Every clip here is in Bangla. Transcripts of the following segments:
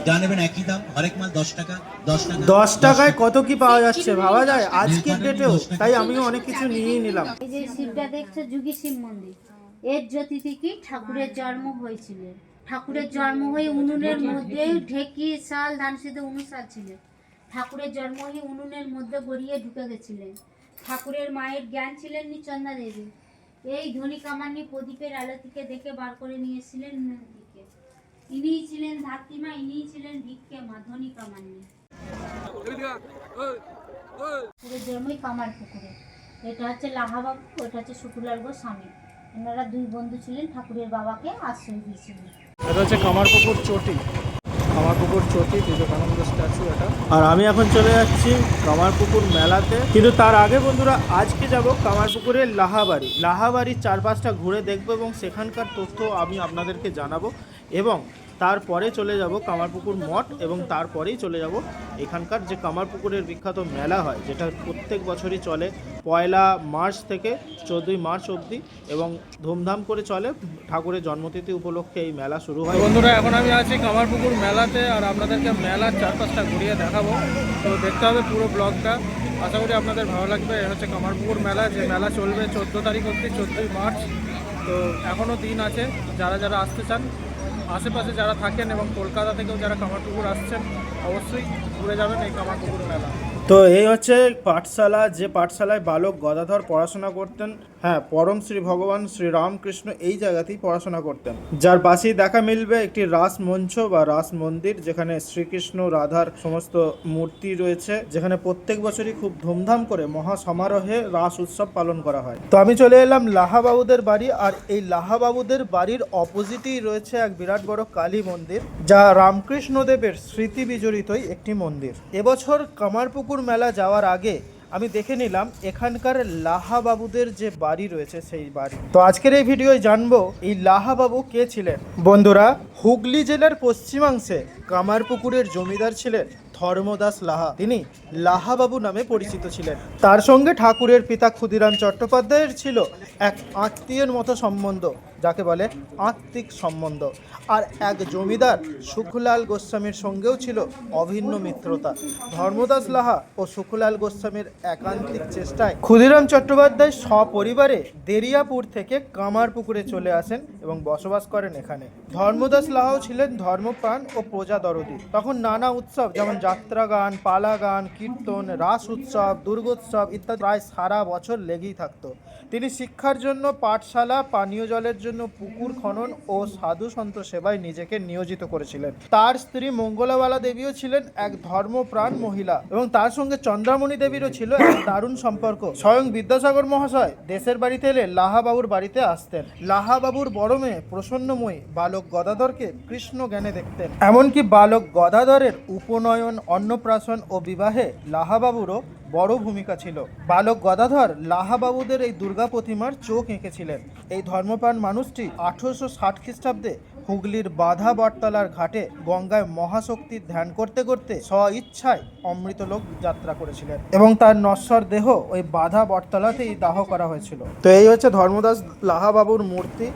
যা নেবেন একই দাম, হরেক মাল 10 টাকা, 10 টাকা, 10 টাকায় কত কি পাওয়া যাচ্ছে ভাবা যায় আজকের ডেটেও। তাই আমিও অনেক কিছু নিয়েই নিলাম। এই যে শিবটা দেখছো যুগী শিব মন্দির, এর জ্যোতি থেকে ঠাকুরের জন্ম হয়েছিল। ঠাকুরের জন্ম হয়ে উনুনের মধ্যে ঢেকি শাল ধান সিদ্ধ অনুসার ছিল। ঠাকুরের জন্ম হয়ে উনুনের মধ্যে গড়িয়ে ঢুকে গেছিলেন। ঠাকুরের মায়ের জ্ঞান ছিলেন চন্দা দেবী। এই ধনী কামান্নি প্রদীপের আলো থেকে দেখে বার করে নিয়েছিলেন দিকে। ইনিই ছিলেন ধাত্রীমা, ইনিই ছিলেন ভিক্ষে মা, ধনী কামান্নি। পুকুরের জন্মই কামার পুকুরে। এটা হচ্ছে লাহাবাবু, এটা হচ্ছে শুকুলাল গোস্বামী। এনারা দুই বন্ধু ছিলেন, ঠাকুরের বাবাকে আশ্রয় দিয়েছিলেন। এটা হচ্ছে কামারপুকুর চটি, কামারপুকুর চটি বিবেকানন্দ স্ট্যাচু এটা। আর আমি এখন চলে যাচ্ছি কামারপুকুর মেলাতে, কিন্তু তার আগে বন্ধুরা আজকে যাব কামারপুকুরের লাহাবাড়ি। লাহাবাড়ির চারপাশটা ঘুরে দেখবো এবং সেখানকার তথ্য আমি আপনাদেরকে জানাবো। এবং তারপরে চলে যাব কামারপুকুর মঠ, এবং তারপরেই চলে যাব এখানকার যে কামারপুকুরের বিখ্যাত মেলা হয়, যেটা প্রত্যেক বছরই চলে 1 মার্চ থেকে 14 মার্চ অবধি, এবং ধুমধাম করে চলে। ঠাকুরের জন্মতিথি উপলক্ষে এই মেলা শুরু হয়। বন্ধুরা এখন আমি আছি কামারপুকুর মেলাতে, আর আপনাদেরকে মেলার চারপাশটা ঘুরিয়ে দেখাবো। তো দেখতে হবে পুরো ব্লগটা, আশা করি আপনাদের ভালো লাগবে। এ হচ্ছে কামারপুকুর মেলা, যে মেলা চলবে 14 তারিখ অবধি, 14 মার্চ। তো এখনও দিন আছে, যারা যারা আসতে চান, আশেপাশে যারা থাকেন এবং কলকাতা থেকেও যারা কামারপুকুর আসছেন, অবশ্যই ঘুরে যাবেন এই কামারপুকুর মেলা। তো এই হচ্ছে পাঠশালা, যে পাঠশালায় বালক গদাধর পড়াশোনা করতেন। হ্যাঁ, পরম শ্রী ভগবান শ্রী রামকৃষ্ণ এই জায়গাতেই পড়াশোনা করতেন। যার পাশেই দেখা মিলবে একটি রাস মঞ্চ বা রাস মন্দির, যেখানে শ্রীকৃষ্ণ রাধার সমস্ত মূর্তি রয়েছে, যেখানে প্রত্যেক বছরই খুব ধুমধাম করে মহা সমারোহে রাস উৎসব পালন করা হয়। তো আমি চলে এলাম লাহাবাবুদের বাড়ি, আর এই লাহাবাবুদের বাড়ির অপোজিটেই রয়েছে এক বিরাট বড় কালী মন্দির, যা রামকৃষ্ণদেবের স্মৃতি বিজড়িতই একটি মন্দির। এবছর কামারপুকুর মেলা যাওয়ার আগে আমি দেখে নিলাম এখানকার লাহাবাবুদের যে বাড়ি রয়েছে সেই বাড়ি। তো আজকের এই ভিডিওয় জানবো এই লাহাবাবু কে ছিলেন। বন্ধুরা, হুগলি জেলার পশ্চিমাংশে কামারপুকুরের জমিদার ছিলেন ধর্মদাস লাহা। তিনি লাহাবাবু নামে পরিচিত ছিলেন। তার সঙ্গে ঠাকুরের পিতা ক্ষুদিরাম চট্টোপাধ্যায়ের ছিল এক আত্মীয়ের মতো সম্বন্ধ, যাকে বলে আত্মিক সম্বন্ধ। আর এক জমিদার সুখলাল গোস্বামীর সঙ্গেও ছিল অভিন্ন মিত্রতা। ধর্মদাস লাহা ও সুখলাল গোস্বামীর একান্তিক চেষ্টায় ক্ষুদিরাম চট্টোপাধ্যায় সপরিবারে দেরিয়াপুর থেকে কামারপুকুরে চলে আসেন এবং বসবাস করেন এখানে। ধর্মদাস লাহাও ছিলেন ধর্মপ্রাণ ও প্রজা দরদী। তখন নানা উৎসব যেমন যাত্রা গান, পালা গান, কীর্তন, রাস উৎসব, দুর্গোৎসব ইত্যাদি প্রায় সারা বছর লেগেই থাকতো। তিনি শিক্ষার জন্য পাঠশালা, পানীয় জলের জন্য পুকুর খনন ও সাধু সন্ত সেবায় নিজেকে নিয়োজিত করেছিলেন। তার স্ত্রী মঙ্গলাবালা দেবীও ছিলেন এক ধর্মপ্রাণ মহিলা, এবং তার সঙ্গে চন্দ্রামণি দেবীরও ছিল এক দারুণ সম্পর্ক। স্বয়ং বিদ্যাসাগর মহাশয় দেশের বাড়িতে এলে লাহাবাবুর বাড়িতে আসতেন। লাহাবাবুর বড় মেয়ে প্রসন্নময়ী বালক গদাধরকে কৃষ্ণ জ্ঞানে দেখতেন। এমনকি বালক গদাধরের উপনয়ন, অন্নপ্রাশন ও বিবাহে লাহাবাবুরও বড় ভূমিকা ছিল। বালক গদাধর লাহাবাবুদের এই দুর্গা প্রতিমার চোখ এঁকেছিলেন। এই ধর্মপ্রাণ মানুষটি 1860 খ্রিস্টাব্দে হুগলির বাধা বটতলার ঘাটে গঙ্গায় মহাশক্তির ধ্যান করতে করতে স্বইচ্ছায় অমৃতলোক যাত্রা করেছিলেন, এবং তার নশ্বর দেহ ওই বাধা বটতলাতেই দাহ করা হয়েছিল। তো এই হচ্ছে ধর্মদাস লাহাবাবুর মূর্তি।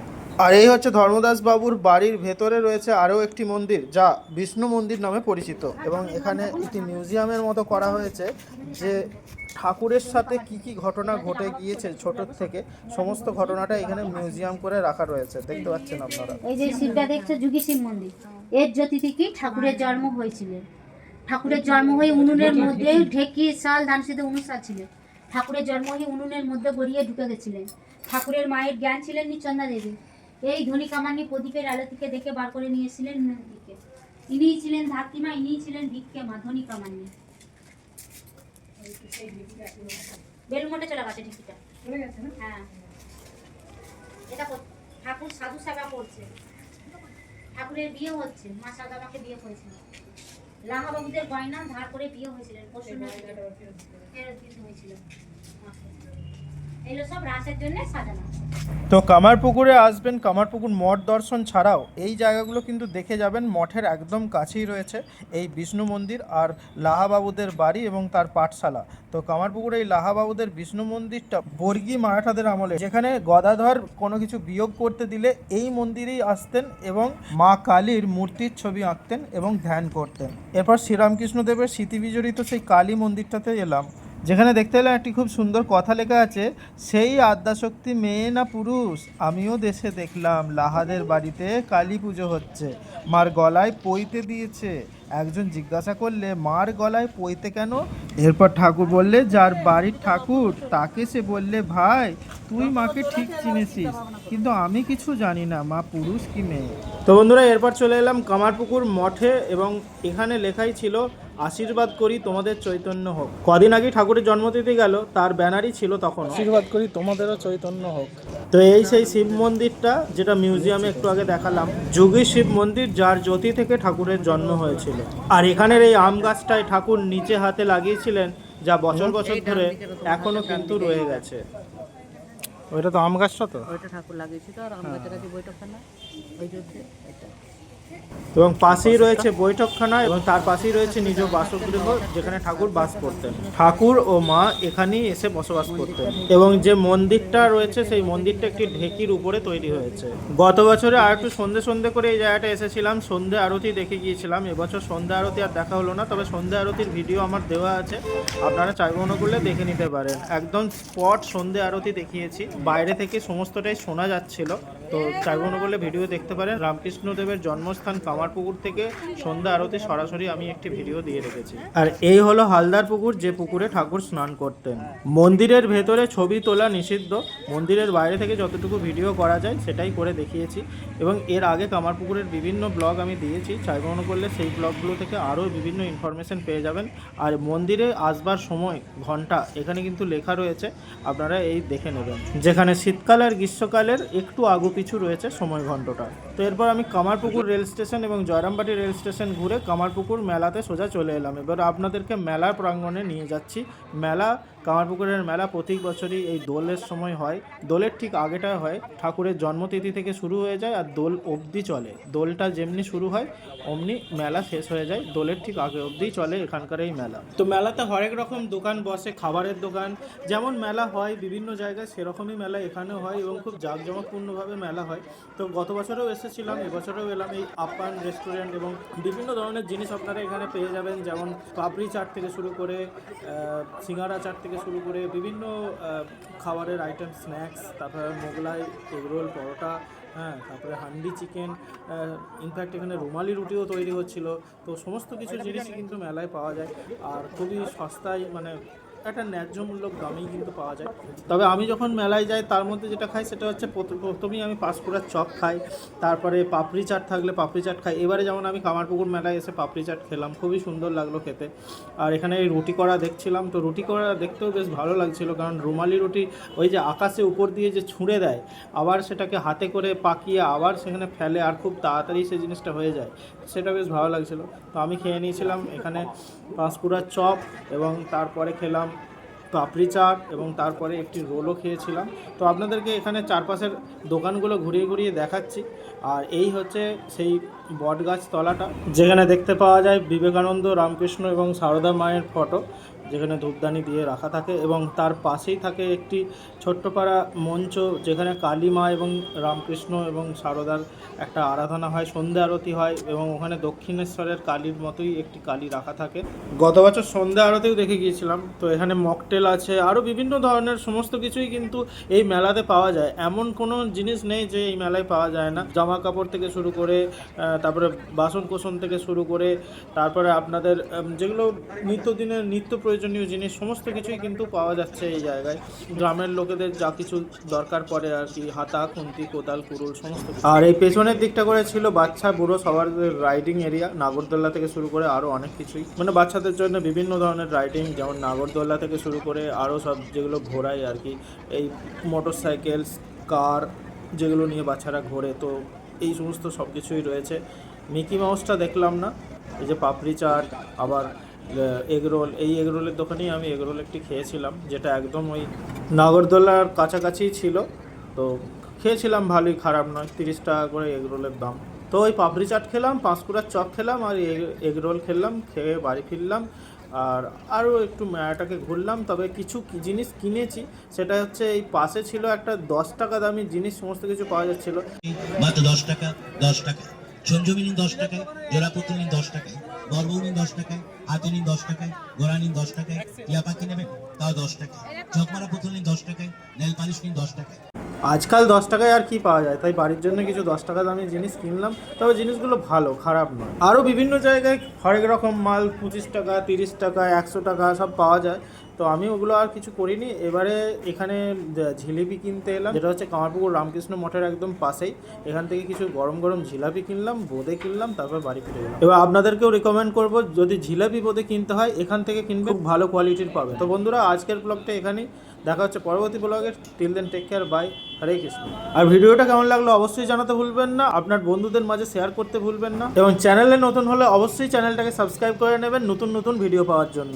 আর এই হচ্ছে ধর্মদাস বাবুর বাড়ির ভেতরে রয়েছে আরও একটি মন্দির, যা বিষ্ণু মন্দির নামে পরিচিত, এবং এখানে একটি মিউজিয়ামের মতো করা হয়েছে, যে ঠাকুরের সাথে কি কি ঘটনা ঘটে গিয়েছে ছোট থেকে, সমস্ত ঘটনাটা এখানে মিউজিয়াম করে রাখা রয়েছে। দেখতে পাচ্ছেন আপনারা। এই যে শিবটা দেখছো যুগী শিব মন্দির, এর জ্যোতি থেকে ঠাকুরের জন্ম হয়েছিল। ঠাকুরের জন্ম হয়ে উনুনের মধ্যে ঢেকি শাল ধান সিদ্ধ অনুসার ছিল। ঠাকুরের জন্ম হয়ে উনুনের মধ্যে গড়িয়ে ঢুকে গেছিলেন। ঠাকুরের মায়ের জ্ঞান ছিলেন চন্দা দেবী। এই ধনী কামান্নি প্রদীপের আলো থেকে দেখে বার করে নিয়েছিলেন দিকে। ইনিই ছিলেন ধাত্রীমা, ইনিই ছিলেন ভিক্ষে মা, ধনী কামান্নি। বেলুমঠে চলে গেছে টিকিটা, হ্যাঁ। এটা ঠাকুর সাধু সেবা করছে, ঠাকুরের বিয়ে হচ্ছে, মা সাদামাকে বিয়ে করেছিল। লাহাবাবুদের গয়না ধার করে বিয়ে হয়েছিলেন, ফেরত দিতে হয়েছিল। এগুলো সব রাসের জন্য সাজানো। তো কামারপুকুরে আসবেন, কামারপুকুর মঠ দর্শন ছাড়াও এই জায়গাগুলো কিন্তু দেখে যাবেন। মঠের একদম কাছেই রয়েছে এই বিষ্ণু মন্দির আর লাহাবাবুদের বাড়ি এবং তার পাঠশালা। তো কামারপুকুরে এই লাহাবাবুদের বিষ্ণু মন্দিরটা বর্গী মারাঠাদের আমলে, যেখানে গদাধর কোনো কিছু বিয়োগ করতে দিলে এই মন্দিরেই আসতেন এবং মা কালীর মূর্তির ছবি আঁকতেন এবং ধ্যান করতেন। এরপর শ্রীরামকৃষ্ণদেবের স্মৃতি বিজড়িত সেই কালী মন্দিরটাতে এলাম, যেখানে দেখতে এলাম একটি খুব সুন্দর কথা লেখা আছে, সেই আদ্যাশক্তি মেয়ে না পুরুষ, আমিও দেশে দেখলাম লাহাদের বাড়িতে কালী পুজো হচ্ছে, মার গলায় পইতে দিয়েছে। একজন জিজ্ঞাসা করলে মার গলায় পইতে কেন? এরপর ঠাকুর বললে যার বাড়ির ঠাকুর তাকে সে বললে ভাই তুই মাকে ঠিক চিনেছিস, কিন্তু আমি কিছু জানি না মা পুরুষ কি মেয়ে। তো বন্ধুরা, এরপর চলে এলাম কামারপুকুর মঠে এবং এখানে লেখাই ছিল আশীর্বাদ করি তোমাদের চৈতন্য হোক। কদিন আগে ঠাকুরের জন্মতিথি গেল, তার ব্যানারই ছিল তখন আশীর্বাদ করি তোমাদেরও চৈতন্য হোক। তো এই সেই শিব মন্দিরটা যেটা মিউজিয়ামে একটু আগে দেখালাম, যুগী শিব মন্দির যার জ্যোতি থেকে ঠাকুরের জন্ম হয়েছিল। আর এখানের এই আম গাছটায় ঠাকুর নিচে হাতে লাগিয়েছিলেন, যা বছর বছর ধরে এখনো কিন্তু রয়ে গেছে। ওইটা তো আম গাছটা, তো ওইটা ঠাকুর লাগিয়েছিল আর আম গাছের কাছে বৈঠকখানা ওই যে এটা। এবং পাশেই রয়েছে বৈঠকখানা এবং তার পাশেই রয়েছে নিজ বাসগৃহ, যেখানে ঠাকুর বাস করতেন। ঠাকুর ও মা এখানেই এসে বসবাস করতেন। এবং যে মন্দিরটা রয়েছে সেই মন্দিরটা একটি ঢেকির উপরে তৈরি হয়েছে। গত বছরে আর একটু সন্ধে সন্ধে করে এই জায়গাটা এসেছিলাম, সন্ধে আরতি দেখে গিয়েছিলাম। এবছর সন্ধে আরতি আর দেখা হলো না, তবে সন্ধে আরতির ভিডিও আমার দেওয়া আছে, আপনারা চাইলে মনে করলে দেখে নিতে পারেন। একদম স্পট সন্ধে আরতি দেখিয়েছি, বাইরে থেকে সমস্তটাই শোনা যাচ্ছিল। তো চাইলে মনে করলে ভিডিও দেখতে পারেন। রামকৃষ্ণদেবের জন্মস্থান কামারপুকুর থেকে সন্ধ্যা আরতি সরাসরি আমি একটি ভিডিও দিয়ে রেখেছি। আর এই হলো হালদার পুকুর, যে পুকুরে ঠাকুর স্নান করতেন। মন্দিরের ভেতরে ছবি তোলা নিষিদ্ধ, মন্দিরের বাইরে থেকে যতটুকু ভিডিও করা যায় সেটাই করে দেখিয়েছি। এবং এর আগে কামারপুকুরের বিভিন্ন ব্লগ আমি দিয়েছি, চাইলে মনে করলে সেই ব্লগগুলো থেকে আরও বিভিন্ন ইনফরমেশন পেয়ে যাবেন। আর মন্দিরে আসবার সময় ঘন্টা এখানে কিন্তু লেখা রয়েছে, আপনারা এই দেখে নেবেন, যেখানে শীতকাল আর গ্রীষ্মকালের একটু আগু পিছু রয়েছে সময় ঘন্টাটা। তো এরপর আমি কামারপুকুর রেল স্টেশন এবং জয়রামবাটি রেল স্টেশন ঘুরে কামারপুকুর মেলাতে সোজা চলে এলাম। এবার আপনাদেরকে মেলার প্রাঙ্গণে নিয়ে যাচ্ছি। মেলা, কামারপুকুরের মেলা প্রতি বছরই এই দোলের সময় হয়। দোলের ঠিক আগেটা হয়, ঠাকুরের জন্মতিথি থেকে শুরু হয়ে যায় আর দোল অবধি চলে। দোলটা যেমনি শুরু হয় অমনি মেলা শেষ হয়ে যায়, দোলের ঠিক আগে অবধি চলে এখানকার এই মেলা। তো মেলাতে হরেক রকম দোকান বসে, খাবারের দোকান, যেমন মেলা হয় বিভিন্ন জায়গায় সেরকমই মেলা এখানেও হয় এবং খুব জাঁকজমকপূর্ণভাবে মেলা হয়। তো গত বছরেও এসেছিলাম, এবছরেও এলাম। এই আপ্যায়ন রেস্টুরেন্ট এবং বিভিন্ন ধরনের জিনিস আপনারা এখানে পেয়ে যাবেন, যেমন পাপড়ি চাট থেকে শুরু করে সিঙ্গারা চাট থেকে শুরু করে বিভিন্ন খাবারের আইটেম, স্ন্যাক্স, তারপরে মোগলাই, এগরোল, পরোটা, হ্যাঁ, তারপরে হান্ডি চিকেন, ইনফ্যাক্ট এখানে রুমালি রুটিও তৈরি হচ্ছিল। তো সমস্ত কিছু জিনিসই কিন্তু মেলায় পাওয়া যায় আর খুবই সস্তায়, মানে একটা ন্যায্য মূল্য দামেই কিন্তু পাওয়া যায়। তবে আমি যখন মেলায় যাই তার মধ্যে যেটা খাই সেটা হচ্ছে প্রথমেই আমি পাঁশকুড়ার চপ খাই, তারপরে পাপড়ি চাট থাকলে পাপড়ি চাট খাই। এবারে যেমন আমি কামারপুকুর মেলায় এসে পাপড়ি চাট খেলাম, খুবই সুন্দর লাগলো খেতে। আর এখানে এই রুটি করা দেখছিলাম, তো রুটি করা দেখতেও বেশ ভালো লাগছিল, কারণ রুমালি রুটি ওই যে আকাশে উপর দিয়ে যে ছুঁড়ে দেয়, আবার সেটাকে হাতে করে পাকিয়ে আবার সেখানে ফেলে, আর খুব তাড়াতাড়ি সেই জিনিসটা হয়ে যায়, সেটা বেশ ভালো লাগছিল। তো আমি খেয়ে নিয়েছিলাম এখানে পাঁশকুড়ার চপ এবং তারপরে খেলাম পাপড়ি চাট এবং তারপরে একটি রোলও খেয়েছিলাম। তো আপনাদেরকে এখানে চারপাশের দোকানগুলো ঘুরিয়ে ঘুরিয়ে দেখাচ্ছি। আর এই হচ্ছে সেই বটগাছ তলাটা, যেখানে দেখতে পাওয়া যায় বিবেকানন্দ, রামকৃষ্ণ এবং সারদা মায়ের ফটো, যেখানে ধূপদানি দিয়ে রাখা থাকে। এবং তার পাশেই থাকে একটি ছোট্ট পাড়া মঞ্চ, যেখানে কালী মা এবং রামকৃষ্ণ এবং সারদার একটা আরাধনা হয়, সন্ধ্যা আরতি হয় এবং ওখানে দক্ষিণেশ্বরের কালীর মতোই একটি কালী রাখা থাকে। গত বছর সন্ধ্যা আরতিও দেখে গিয়েছিলাম। তো এখানে মকটেল আছে, আরও বিভিন্ন ধরনের সমস্ত কিছুই কিন্তু এই মেলাতে পাওয়া যায়। এমন কোনো জিনিস নেই যে এই মেলায় পাওয়া যায় না। জামা কাপড় থেকে শুরু করে তারপরে বাসন কোসন থেকে শুরু করে তারপরে আপনাদের যেগুলো নিত্যদিনের নিত্য প্রয়োজনীয় জিনিস সমস্ত কিছুই কিন্তু পাওয়া যাচ্ছে এই জায়গায়। গ্রামের লোকেদের যা কিছু দরকার পড়ে আর কি, হাতা, খুন্তি, কোদাল, কুড়ুল সমস্ত। আর এই পেছনের দিকটা করে ছিল বাচ্চা বুড়ো সবার রাইডিং এরিয়া, নাগরদোল্লা থেকে শুরু করে আরও অনেক কিছুই, মানে বাচ্চাদের জন্য বিভিন্ন ধরনের রাইডিং, যেমন নাগরদোল্লা থেকে শুরু করে আরও সব যেগুলো ঘোরায় আর কি, এই মোটর সাইকেল, কার, যেগুলো নিয়ে বাচ্চারা ঘোরে। তো এই সমস্ত সব কিছুই রয়েছে। মিকি মাউসটা দেখলাম না। এই যে পাপড়ি চাট, আবার এগরোল, এই এগরোলের দোকানেই আমি এগরোল একটি খেয়েছিলাম, যেটা একদম ওই নাগরদোলার কাছাকাছি ছিল, তো খেয়েছিলাম, ভালোই, খারাপ নয়। 30 টাকা করে এগ রোলের দাম। তো ওই পাপড়ি চাট খেলাম, পাঁশকুড়ার চপ খেলাম আর এগ রোল খেলাম, খেয়ে বাড়ি ফিরলাম। আর আরও একটু মেলাটাকে ঘুরলাম। তবে কিছু জিনিস কিনেছি, সেটা হচ্ছে এই পাশে ছিল একটা 10 টাকা দামি জিনিস, সমস্ত কিছু পাওয়া যাচ্ছিলো। মাত্র 10 টাকা 10 টাকা। সঞ্জমি নিন 10 টাকায়, জোড়া পুতুল নিন 10 টাকায়, বরবউ নিন 10 টাকায়, হাতি নিন 10 টাকায়, ঘোড়া নিন 10 টাকায়, টিয়া পাখি নেবেন তাও 10 টাকায়, চকমারা পুতুল নিন 10 টাকায়, নেল পালিশ নিন 10 টাকায়। আজকাল 10 টাকায় আর কি পাওয়া যায়, তাই বাড়ির জন্য কিছু 10 টাকা দামি জিনিস কিনলাম। তবে জিনিসগুলো ভালো, খারাপ নয়। আরও বিভিন্ন জায়গায় হরেক রকম মাল 25 টাকা 30 টাকা 100 টাকা সব পাওয়া যায়। তো আমি ওগুলো আর কিছু করিনি। এবারে এখানে জিলিপি কিনতে এলাম, যেটা হচ্ছে কামারপুকুর রামকৃষ্ণ মঠের একদম পাশেই। এখান থেকে কিছু গরম গরম জিলাপি কিনলাম, বোঁদে কিনলাম, তারপর বাড়ি ফিরে গেলাম। এবার আপনাদেরকেও রিকমেন্ড করবো, যদি জিলাপি বোঁদে কিনতে হয় এখান থেকে কিনবে, খুব ভালো কোয়ালিটির পাবে। তো বন্ধুরা, আজকের ব্লগটা এখানেই, দেখা হচ্ছে পরবর্তী ব্লগে। Till then, take care, bye, Hare Krishna. আর ভিডিওটা কেমন লাগলো অবশ্যই জানাতে ভুলবেন না, আপনার বন্ধুদের মাঝে শেয়ার করতে ভুলবেন না, এবং চ্যানেলে নতুন হলে অবশ্যই চ্যানেলটাকে সাবস্ক্রাইব করে নেবেন নতুন নতুন ভিডিও পাওয়ার জন্য।